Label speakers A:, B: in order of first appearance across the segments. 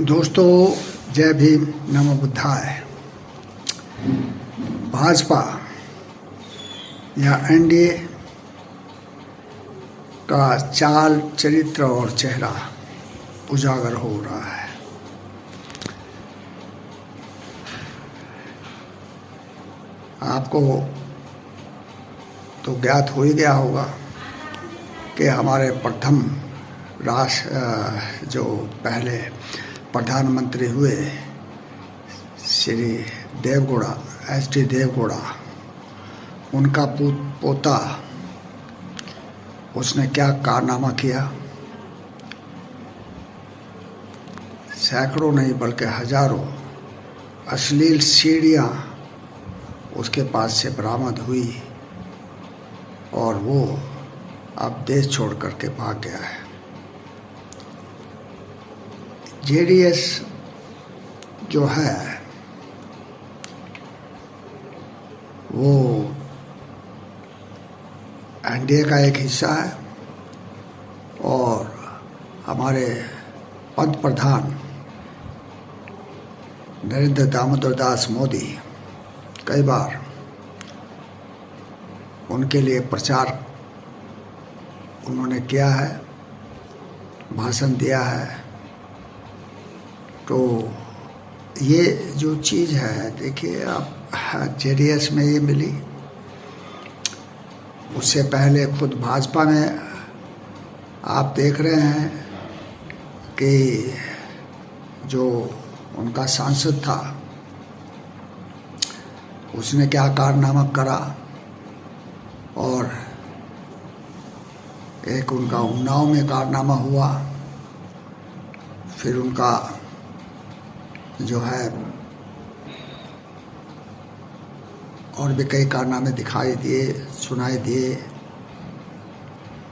A: दोस्तों, जय भीम, नमो बुद्धाय। भाजपा या एनडीए का चाल, चरित्र और चेहरा उजागर हो रहा है। आपको तो ज्ञात हो ही गया होगा कि हमारे प्रथम जो पहले प्रधानमंत्री हुए श्री देवगौड़ा, एच.डी. देवगौड़ा, उनका पोता, उसने क्या कारनामा किया। सैकड़ों नहीं बल्कि हजारों अश्लील सीढ़ियाँ उसके पास से बरामद हुई और वो अब देश छोड़ करके भाग गया है। जेडीएस जो है वो एनडीए का एक हिस्सा है और हमारे पंत प्रधान नरेंद्र दामोदर दास मोदी कई बार उनके लिए प्रचार उन्होंने किया है, भाषण दिया है। तो ये जो चीज़ है, देखिए आप, जेडीएस में ये मिली, उससे पहले खुद भाजपा में आप देख रहे हैं कि जो उनका सांसद था उसने क्या कारनामा करा और एक उनका उन्नाव में कारनामा हुआ, फिर उनका जो है और भी कई कारनामे दिखाई दिए, सुनाई दिए,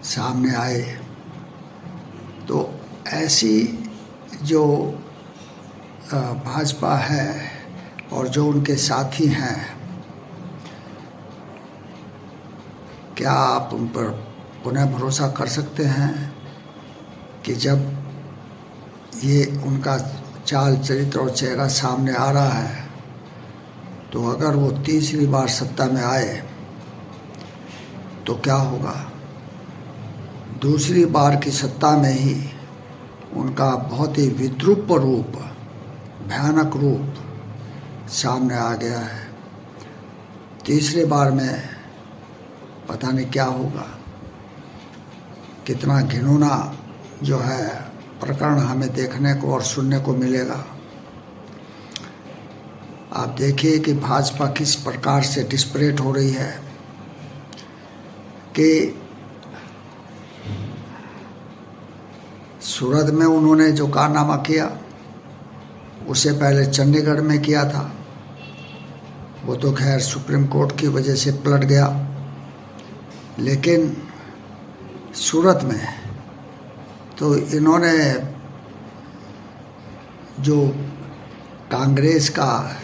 A: सामने आए। तो ऐसी जो भाजपा है और जो उनके साथी हैं, क्या आप उन पर पुनः भरोसा कर सकते हैं कि जब ये उनका चाल, चरित्र और चेहरा सामने आ रहा है तो अगर वो तीसरी बार सत्ता में आए तो क्या होगा। दूसरी बार की सत्ता में ही उनका बहुत ही विद्रूप रूप, भयानक रूप सामने आ गया है। तीसरी बार में पता नहीं क्या होगा, कितना घिनौना जो है प्रकरण हमें देखने को और सुनने को मिलेगा। आप देखिए कि भाजपा किस प्रकार से डिस्परेट हो रही है कि सूरत में उन्होंने जो कारनामा किया उससे पहले चंडीगढ़ में किया था। वो तो खैर सुप्रीम कोर्ट की वजह से पलट गया, लेकिन सूरत में तो इन्होंने जो कांग्रेस का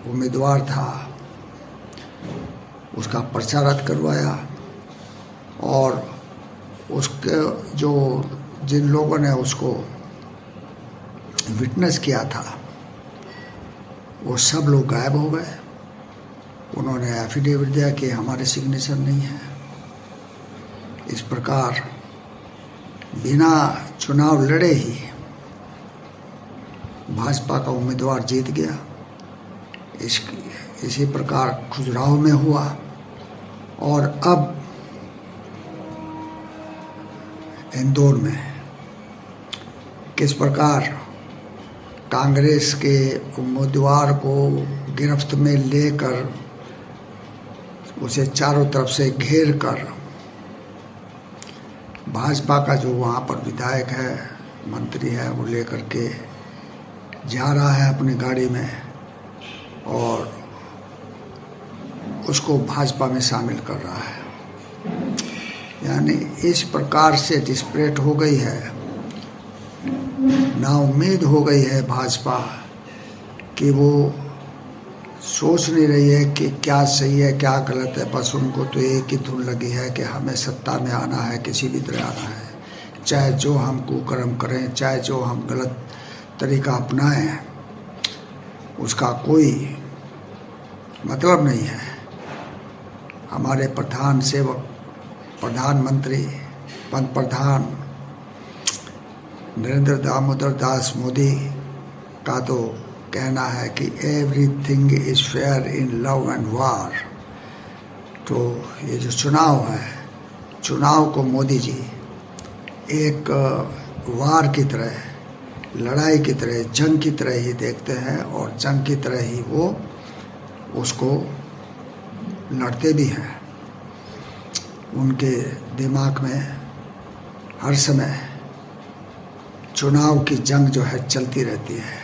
A: उम्मीदवार था उसका पर्चा रद्द करवाया और उसके जो जिन लोगों ने उसको विटनेस किया था वो सब लोग गायब हो गए। उन्होंने एफिडेविट दिया कि हमारे सिग्नेचर नहीं है। इस प्रकार बिना चुनाव लड़े ही भाजपा का उम्मीदवार जीत गया। इसी प्रकार खजुराहो में हुआ और अब इंदौर में किस प्रकार कांग्रेस के उम्मीदवार को गिरफ्त में लेकर उसे चारों तरफ से घेर कर भाजपा का जो वहाँ पर विधायक है, मंत्री है, वो लेकर के जा रहा है अपनी गाड़ी में और उसको भाजपा में शामिल कर रहा है। यानी इस प्रकार से डिस्परेट हो गई है, नाउम्मीद हो गई है भाजपा कि वो सोच नहीं रही है कि क्या सही है क्या गलत है। बस उनको तो एक ही धुन लगी है कि हमें सत्ता में आना है, किसी भी तरह आना है, चाहे जो हम कुकर्म करें, चाहे जो हम गलत तरीका अपनाएं उसका कोई मतलब नहीं है। हमारे प्रधान सेवक, प्रधानमंत्री, पंत प्रधान नरेंद्र दामोदर दास मोदी का तो कहना है कि everything is fair in love and वार। तो ये जो चुनाव है, चुनाव को मोदी जी एक वार की तरह, लड़ाई की तरह, जंग की तरह ही देखते हैं और जंग की तरह ही वो उसको लड़ते भी हैं। उनके दिमाग में हर समय चुनाव की जंग जो है चलती रहती है।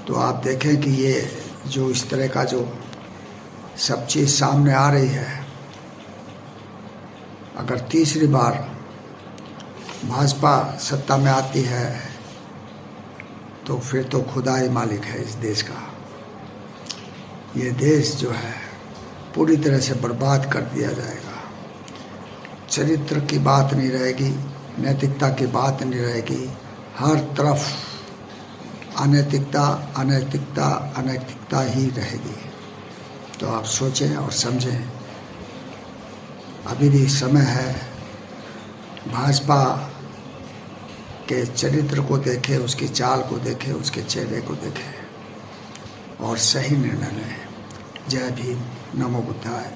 A: तो आप देखें कि ये जो इस तरह का जो सब चीज़ सामने आ रही है, अगर तीसरी बार भाजपा सत्ता में आती है तो फिर तो खुदा ही मालिक है इस देश का। ये देश जो है पूरी तरह से बर्बाद कर दिया जाएगा। चरित्र की बात नहीं रहेगी, नैतिकता की बात नहीं रहेगी, हर तरफ अनैतिकता अनैतिकता अनैतिकता ही रहेगी। तो आप सोचें और समझें, अभी भी समय है। भाजपा के चरित्र को देखें, उसकी चाल को देखें, उसके चेहरे को देखें और सही निर्णय लें। जय भीम, नमो बुद्धाय।